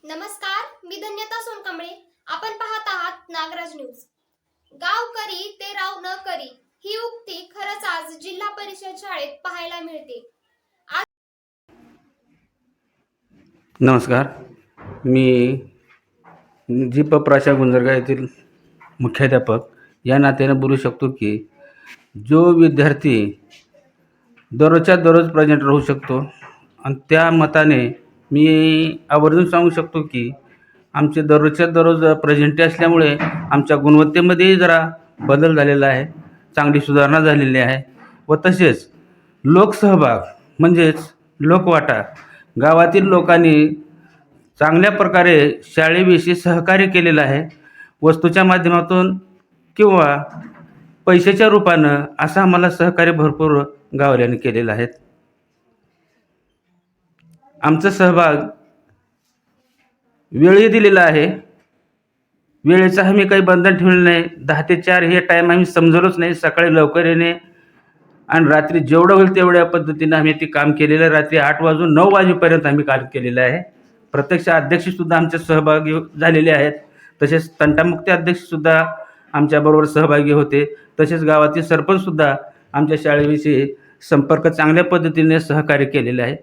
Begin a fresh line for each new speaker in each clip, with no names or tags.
नमस्कार, मी धन्यता सोनकांबळे. आपण पाहत आहात नागराज न्यूज. गाव करी ते राव न करी ही उक्ती खरंच आज जिल्हा परिषद शाळेत पाहायला मिळते.
नमस्कार, मी जी.प. प्राशा गुंजरगा येथील मुख्याध्यापक या नात्याने बोलू शकतो की जो विद्यार्थी दररोजच्या दररोज प्रेझेंट राहू शकतो आणि त्या मताने मी आवर्जून सांगू शकतो की आमचे दररोजच्या दररोज प्रेझेंटी असल्यामुळे आमच्या गुणवत्तेमध्येही जरा बदल झालेला आहे, चांगली सुधारणा झालेली आहे व तसेच लोकसहभाग म्हणजेच लोकवाटा गावातील लोकांनी चांगल्या प्रकारे शाळेविषयी सहकार्य केलेलं आहे. वस्तूच्या माध्यमातून किंवा पैशाच्या रूपानं असं आम्हाला सहकार्य भरपूर गाववाल्यांनी केलेलं आहे. आमचा सहभाग वेळही दिलेला आहे. वेळेचं आम्ही काही बंधन ठेवलेलं नाही. 10 ते 4 हे टाईम आम्ही समजलोच नाही. सकाळी लवकर येणे आणि रात्री जेवढं होईल तेवढ्या पद्धतीनं आम्ही ते काम केलेलं आहे. रात्री 8 वाजून 9 वाजेपर्यंत आम्ही काम केलेलं आहे. प्रत्यक्ष अध्यक्षसुद्धा आमच्या सहभागी झालेले आहेत. तसेच तंटामुक्ती अध्यक्षसुद्धा आमच्याबरोबर सहभागी होते. तसेच गावातील सरपंचसुद्धा आमच्या शाळेविषयी संपर्क चांगल्या पद्धतीने सहकार्य केलेले आहेत.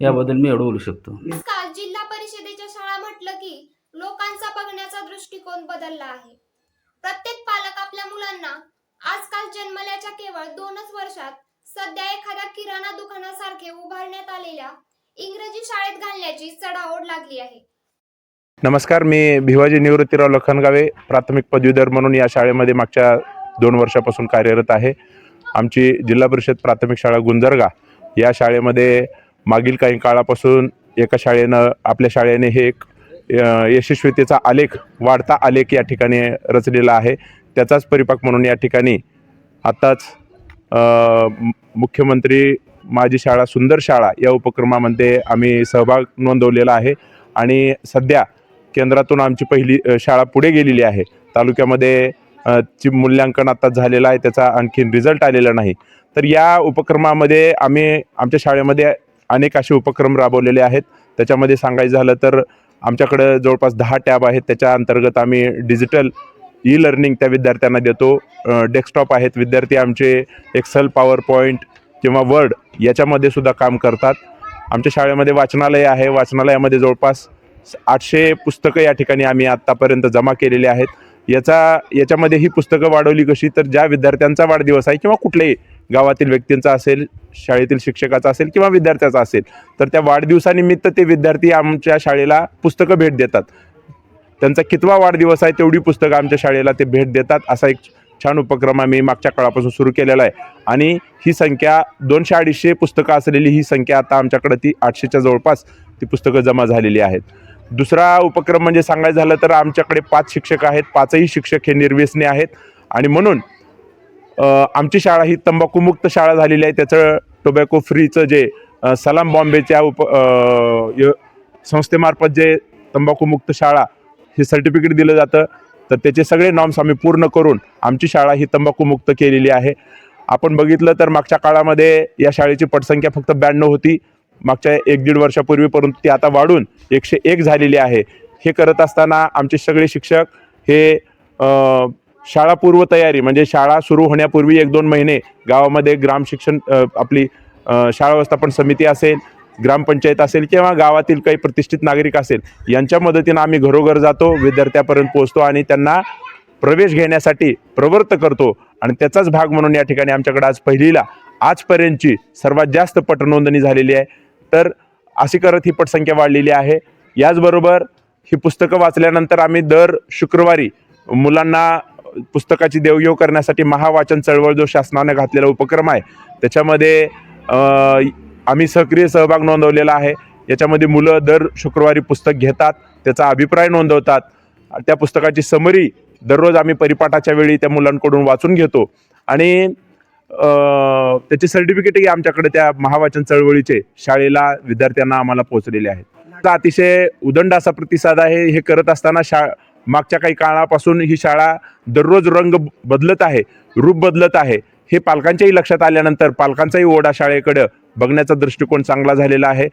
याबद्दल मी एवढं बोलू शकतो.
आजकाल जिल्हा परिषदेच्या शाळा म्हटलं की लोकांचा बघण्याचा दृष्टिकोन बदलला आहे. प्रत्येक पालक आपल्या मुलांना आजकाल जन्मल्याच्या केवळ 2च वर्षात सध्या एखाद्या किराणा दुकानासारखे उभारण्यात आलेल्या इंग्रजी शाळेत घालण्याची चढाओढ लागली आहे.
नमस्कार, मी भिवाजी निवृत्तीराव लखनगावे प्राथमिक पदवीधर म्हणून या शाळेमध्ये मागच्या 2 वर्षापासून कार्यरत आहे. आमची जिल्हा परिषद प्राथमिक शाळा गुंजरगा या शाळेमध्ये मागील काही काळापासून एका शाळेनं आपल्या शाळेने हे एक यशस्वीतेचा आलेख, वाढता आलेख या ठिकाणी रचलेला आहे. त्याचाच परिपाक म्हणून या ठिकाणी आत्ताच मुख्यमंत्री माझी शाळा सुंदर शाळा या उपक्रमामध्ये आम्ही सहभाग नोंदवलेला आहे आणि सध्या केंद्रातून आमची पहिली शाळा पुढे गेलेली आहे. तालुक्यामध्ये ची मूल्यांकन आत्ताच झालेलं आहे, त्याचा आणखीन रिझल्ट आलेला नाही. तर या उपक्रमामध्ये आम्ही आमच्या शाळेमध्ये अनेक असे उपक्रम राबवलेले आहेत. त्याच्यामध्ये सांगायचं झालं तर आमच्याकडे जवळपास 10 टॅब आहेत. त्याच्या अंतर्गत आम्ही डिजिटल ई-लर्निंग त्या विद्यार्थ्यांना देतो. डेस्कटॉप आहेत. विद्यार्थी आमचे एक्सेल, पॉवर पॉईंट किंवा वर्ड याच्यामध्ये सुद्धा काम करतात. आमच्या शाळेमध्ये वाचनालय आहे. वाचनालयामध्ये जवळपास 800 पुस्तकं या ठिकाणी आम्ही आत्तापर्यंत जमा केलेली आहेत. याच्यामध्ये ही पुस्तकं वाढवली कशी, तर ज्या विद्यार्थ्यांचा वाढदिवस आहे किंवा कुठल्याही गावातील व्यक्तींचा असेल, शाळेतील शिक्षकाचा असेल किंवा विद्यार्थ्याचा असेल, तर त्या वाढदिवसानिमित्त ते विद्यार्थी आमच्या शाळेला पुस्तकं भेट देतात. त्यांचा कितवा वाढदिवस आहे तेवढी पुस्तकं आमच्या शाळेला ते भेट देतात. असा एक छान उपक्रम आम्ही मागच्या काळापासून सुरू केलेला आहे आणि ही संख्या 200-250 पुस्तकं असलेली ही संख्या आता आमच्याकडे ती 800च्या जवळपास ती पुस्तकं जमा झालेली आहेत. दुसरा उपक्रम म्हणजे सांगायचं झालं तर आमच्याकडे 5 शिक्षक आहेत. 5ही शिक्षक हे निर्व्यसनी आहेत आणि म्हणून आमची शाळा ही तंबाखूमुक्त शाळा झालेली आहे. त्याचं टोबॅको फ्रीचं जे सलाम बॉम्बेच्या संस्थेमार्फत जे तंबाखूमुक्त शाळा हे सर्टिफिकेट दिलं जातं, तर त्याचे सगळे नॉर्म्स आम्ही पूर्ण करून आमची शाळा ही तंबाखूमुक्त केलेली आहे. आपण बघितलं तर मागच्या काळामध्ये या शाळेची पटसंख्या फक्त 92 होती मागच्या 1-1.5 वर्षापूर्वी, परंतु ती आता वाढून 101 झालेली आहे. हे करत असताना आमचे सगळे शिक्षक हे शाळापूर्व तयारी म्हणजे शाळा सुरू होण्यापूर्वी 1-2 महिने गावामध्ये ग्रामशिक्षण आपली शाळा व्यवस्थापन समिती असेल, ग्रामपंचायत असेल किंवा गावातील काही प्रतिष्ठित नागरिक असेल यांच्या मदतीनं आम्ही घरोघर जातो, विद्यार्थ्यापर्यंत पोहोचतो आणि त्यांना प्रवेश घेण्यासाठी प्रवृत्त करतो. आणि त्याचाच भाग म्हणून या ठिकाणी आमच्याकडे आज पहिलीला आजपर्यंतची सर्वात जास्त पटनोंदणी झालेली आहे. तर अशी करत ही पटसंख्या वाढलेली आहे. याचबरोबर ही पुस्तकं वाचल्यानंतर आम्ही दर शुक्रवारी मुलांना पुस्तकाची देवघेव करण्यासाठी महावाचन चळवळ जो शासनाने घातलेला उपक्रम आहे त्याच्यामध्ये आम्ही सक्रिय सहभाग नोंदवलेला आहे. याच्यामध्ये मुलं दर शुक्रवारी पुस्तक घेतात, त्याचा अभिप्राय नोंदवतात. त्या पुस्तकाची समरी दररोज आम्ही परिपाठाच्या वेळी त्या मुलांकडून वाचून घेतो आणि त्याचे सर्टिफिकेटही आमच्याकडे त्या महावाचन चळवळीचे शाळेला विद्यार्थ्यांना आम्हाला पोहोचलेले आहेत. अतिशय उदंड असा प्रतिसाद आहे. हे करत असताना मागच्या काही काळापासून ही शाळा दररोज रंग बदलत आहे, रूप बदलत आहे. हे पालकांच्याही लक्षात आल्यानंतर पालकांचाही ओढा शाळेकडे बघण्याचा दृष्टिकोन चांगला झालेला आहे.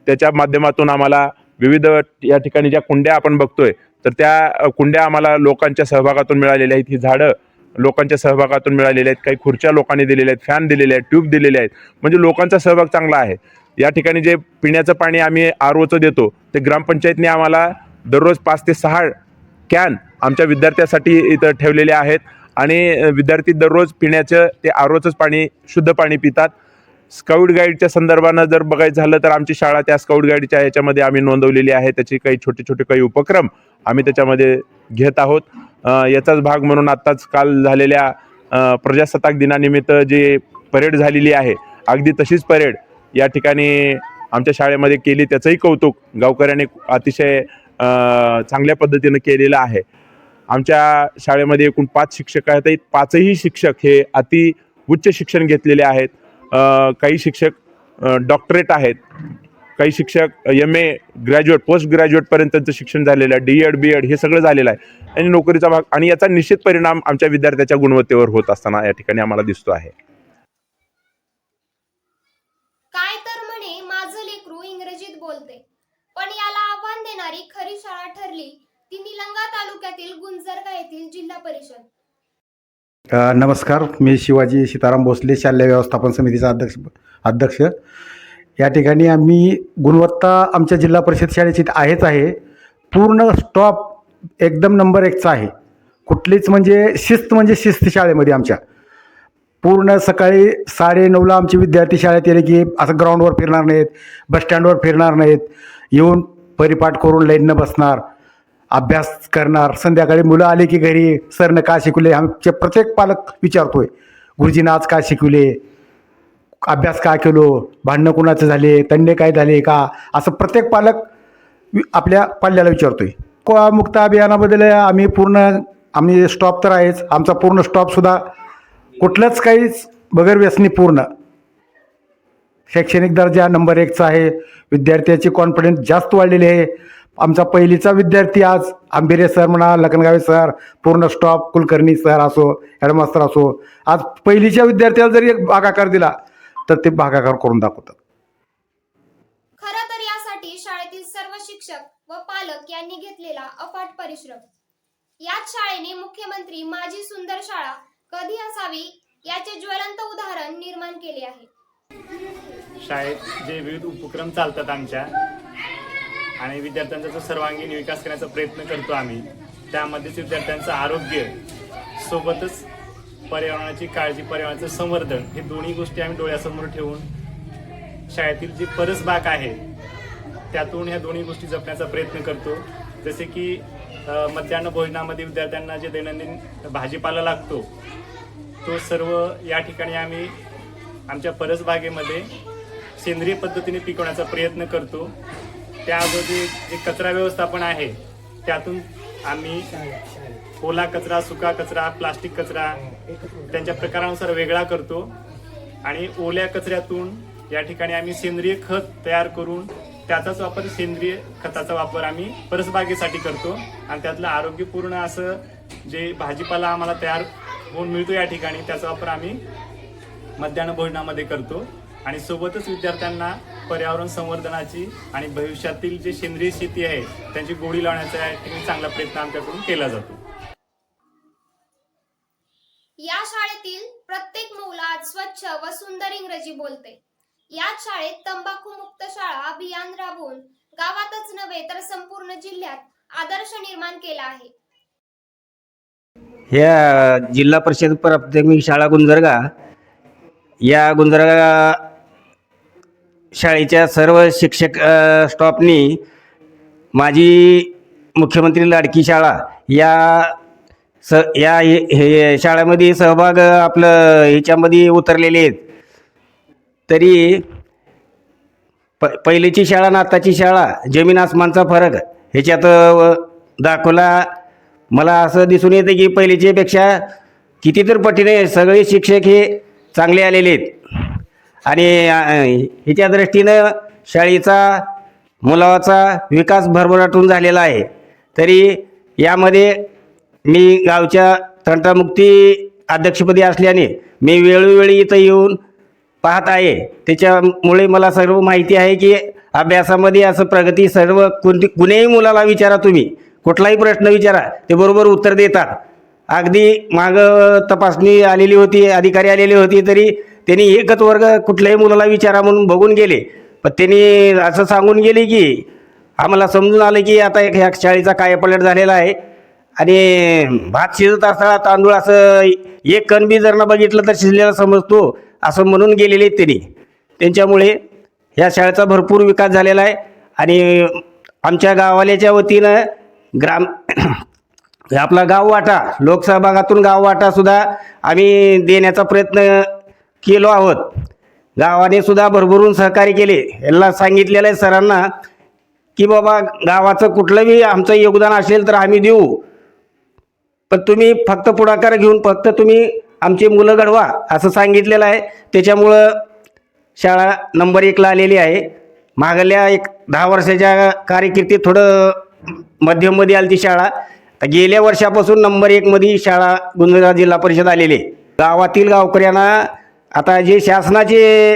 त्याच्या माध्यमातून आम्हाला विविध या ठिकाणी ज्या कुंड्या आपण बघतोय तर त्या कुंड्या आम्हाला लोकांच्या सहभागातून मिळालेल्या आहेत. ही झाडं लोकांच्या सहभागातून मिळालेल्या आहेत. काही खुर्च्या लोकांनी दिलेल्या आहेत, फॅन दिलेले आहेत, ट्यूब दिलेले आहेत. म्हणजे लोकांचा सहभाग चांगला आहे. या ठिकाणी जे पिण्याचं पाणी आम्ही ROचं देतो ते ग्रामपंचायतने आम्हाला दररोज 5 ते 6 कॅन आमच्या विद्यार्थ्यासाठी इथं ठेवलेले आहेत आणि विद्यार्थी दररोज पिण्याचं ते ROचंच पाणी, शुद्ध पाणी पितात. स्काउट गाईडच्या संदर्भानं जर बघायचं झालं तर आमची शाळा त्या स्काउट गाईडच्या याच्यामध्ये आम्ही नोंदवलेली आहे. त्याचे काही छोटे छोटे काही उपक्रम आम्ही त्याच्यामध्ये घेत आहोत. याचाच भाग म्हणून आत्ताच काल झालेल्या प्रजासत्ताक दिनानिमित्त जी परेड झालेली आहे, अगदी तशीच परेड या ठिकाणी आमच्या शाळेमध्ये केली. त्याचंही कौतुक गावकऱ्यांनी अतिशय चांगल्या पद्धतीनं केलेलं आहे. आमच्या शाळेमध्ये एकूण 5 शिक्षक आहेत. 5ही शिक्षक हे अति उच्च शिक्षण घेतलेले आहेत. काही शिक्षक डॉक्टरेट आहेत, काही शिक्षक MA ग्रॅज्युएट, पोस्ट ग्रॅज्युएटपर्यंतचं शिक्षण झालेलं आहे. DED BEd हे सगळं झालेलं आहे आणि नोकरीचा भाग आणि याचा निश्चित परिणाम आमच्या विद्यार्थ्याच्या गुणवत्तेवर होत असताना या ठिकाणी आम्हाला दिसतो आहे.
काय तर म्हणे माझं लेकरू इंग्रजीत बोलते, पण याला आव्हान देणारी खरी शाळा ठरली ती निलंगा तालुक्यातील गुंजरगा येथील जिल्हा परिषद.
नमस्कार, मी शिवाजी सीताराम भोसले, शालेय व्यवस्थापन समितीचा अध्यक्ष. या ठिकाणी आम्ही गुणवत्ता आमच्या जिल्हा परिषद शाळेची आहे. पूर्ण स्टॉप एकदम नंबर 1चा आहे. कुठलीच म्हणजे शिस्त शाळेमध्ये आमच्या. पूर्ण सकाळी 9:30ला आमचे विद्यार्थी शाळेत येले की असं ग्राउंडवर फिरणार नाहीत, बसस्टँडवर फिरणार नाहीत, येऊन परिपाठ करून लाईननं बसणार, अभ्यास करणार. संध्याकाळी मुलं आले की घरी सरनं का शिकवले, आमचे प्रत्येक पालक विचारतोय गुरुजीनं आज का शिकवले, अभ्यास का केलो, भांडणं कुणाचं झाले, तंडे काय झाले का, असं प्रत्येक पालक आपल्या पाल्याला विचारतोय. मुक्त अभियानाबद्दल आम्ही स्टॉप तर आहेच. आमचा पूर्ण स्टॉपसुद्धा कुठलंच काहीच बगर व्यसनी, पूर्ण शैक्षणिक दर्जा नंबर 1चा आहे. विद्यार्थ्याची कॉन्फिडन्स जास्त वाढलेली आहे. आमचा पहिलीचा विद्यार्थी आज आंबेरे सर म्हणा, लखनगावे सर, पूर्ण स्टॉप, कुलकर्णी सर असो, हेडमास्तर असो, आज पहिलीच्या विद्यार्थ्याला जरी एक भागाकार दिला तर ते भागाकार करून दाखवतात.
खरं तर यासाठी शाळेतील सर्व शिक्षक व पालक यांनी घेतलेला अफाट परिश्रम. याच शाळेने मुख्यमंत्री माझी सुंदर शाळा कधी असावी याचे ज्वलंत उदाहरण निर्माण केले आहे.
शाळेत जे विविध उपक्रम चालतात आमच्या आणि विद्यार्थ्यांचा जो सर्वांगीण विकास करण्याचा प्रयत्न करतो आम्ही, त्यामध्येच विद्यार्थ्यांचं आरोग्य सोबतच पर्यावरणाची काळजी, पर्यावरणाचं संवर्धन, हे दोन्ही गोष्टी आम्ही डोळ्यासमोर ठेवून शाळेतील जी परसबाग आहे त्यातून ह्या दोन्ही गोष्टी जपण्याचा प्रयत्न करतो. जसे की मध्यान्ह भोजनामध्ये विद्यार्थ्यांना जे दैनंदिन भाजीपाला लागतो तो सर्व या ठिकाणी आम्ही आमच्या परसबागेमध्ये सेंद्रिय पद्धतीने पिकवण्याचा प्रयत्न करतो. त्याअगोदर जे कचरा व्यवस्थापन आहे त्यातून आम्ही ओला कचरा, सुका कचरा, प्लास्टिक कचरा त्यांच्या प्रकारानुसार वेगळा करतो आणि ओल्या कचऱ्यातून या ठिकाणी आम्ही सेंद्रिय खत तयार करून त्याचाच वापर, सेंद्रिय खताचा वापर आम्ही परसबागेसाठी करतो आणि त्यातलं आरोग्यपूर्ण असं जे भाजीपाला आम्हाला तयार होऊन मिळतो या ठिकाणी त्याचा वापर आम्ही मध्यान्ह भोजनामध्ये करतो. आणि सोबतच विद्यार्थ्यांना पर्यावरण संवर्धनाची आणि भविष्यातील जे सेंद्रिय शेती आहे त्यांची गोडी लावण्याचा या ठिकाणी चांगला प्रयत्न आमच्याकडून केला जातो.
या शाळेतील प्रत्येक मुलं आज स्वच्छ व सुंदर इंग्रजी बोलते. याच शाळेत तंबाखू मुक्त शाळा अभियान राबवून गावातच नव्हे तर संपूर्ण जिल्ह्यात आदर्श निर्माण केला आहे.
ह्या जिल्हा परिषद प्राथमिक शाळा गुंजरगा, या गुंजरगा शाळेच्या सर्व शिक्षक स्टॉपनी माझी मुख्यमंत्री लाडकी शाळा या हे शाळेमध्ये सहभाग आपलं ह्याच्यामध्ये उतरलेले आहेत. तरी पहिलीची शाळा आणि आत्ताची शाळा जमीन आसमानचा फरक ह्याच्यात दाखवला. मला असं दिसून येतं की पहिलीच्यापेक्षा कितीतरी पटीने सगळे शिक्षक हे चांगले आलेले आहेत आणि ह्याच्या दृष्टीनं शाळेचा मुलाचा विकास भरभराटून झालेला आहे. तरी यामध्ये मी गावच्या तंटामुक्ती अध्यक्षपदी असल्याने मी वेळोवेळी इथं येऊन पाहत आहे. त्याच्यामुळे मला सर्व माहिती आहे की अभ्यासामध्ये असं प्रगती सर्व कुणीही मुलाला विचारा तुम्ही, कुठलाही प्रश्न विचारा, ते बरोबर उत्तर देतात. अगदी माग तपासणी आलेली होती, अधिकारी आलेले होते, तरी त्यांनी एकच वर्ग कुठल्याही मुलाला विचारा म्हणून बघून गेले. पण त्यांनी असं सांगून गेले की आम्हाला समजून आलं की आता ह्या शाळेचा कायापालट झालेला आहे आणि भात शिजत असताना तांदूळ असं एक कण बी जर ना बघितलं तर शिजलेला समजतो, असं म्हणून गेलेले आहेत त्यांनी. त्यांच्यामुळे ह्या शाळेचा भरपूर विकास झालेला आहे. आणि आमच्या गावाल्याच्या वतीनं आपला गाव वाटा, लोकसभा भागातून गाव वाटा सुद्धा आम्ही देण्याचा प्रयत्न केलो आहोत. गावाने सुद्धा भरभरून सहकार्य केले. यांना सांगितलेलं आहे सरांना की बाबा गावाचं कुठलंही आमचं योगदान असेल तर आम्ही देऊ, पण तुम्ही फक्त पुढाकार घेऊन फक्त तुम्ही आमची मुलं घडवा असं सांगितलेलं आहे. त्याच्यामुळं शाळा नंबर 1ला आलेली आहे. मागल्या 10 वर्षाच्या कारकिर्दीत थोडं मध्यममध्ये आली ती शाळा. तर गेल्या वर्षापासून नंबर 1मध्ये शाळा गुंजळा जिल्हा परिषद आलेली आहे. गावातील गावकऱ्यांना आता जे शासनाचे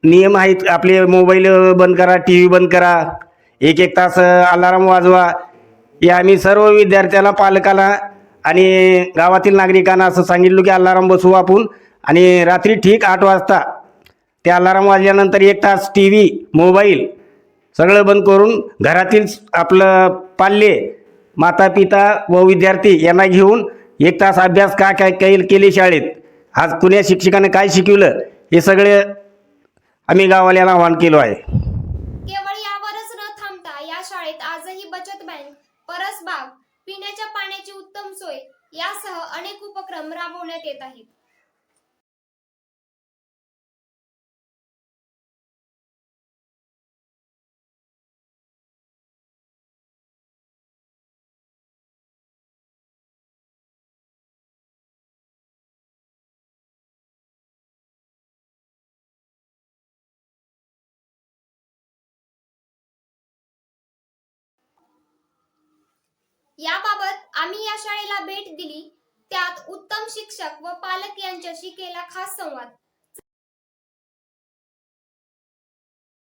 नियम आहेत, आपले मोबाईल बंद करा, टी व्ही बंद करा, 1-1 तास अलाराम वाजवा, हे आम्ही सर्व विद्यार्थ्यांना, पालकाला आणि गावातील नागरिकांना असं सांगितलं की अलाराम बसवू आपण, आणि रात्री ठीक 8 वाजता ते अलाराम वाजल्यानंतर 1 तास टी व्ही, मोबाईल सगळं बंद करून घरातील आपलं पाल्य, माता पिता व विद्यार्थी यांना घेऊन 1 तास अभ्यास काय केले शाळेत, आज कुण्या शिक्षकाने काय शिकवलं, हे सगळे आम्ही गावाल्याला आवाहन केलं आहे.
केवळ यावरच न थांबता या शाळेत आजही बचत बँक, परसबाग, पिण्याच्या पाण्याची उत्तम सोय यासह अनेक उपक्रम राबवण्यात येत आहेत. याबाबत आम्ही या शाळेला भेट दिली, त्यात उत्तम शिक्षक व पालक यांच्याशी केला खास संवाद.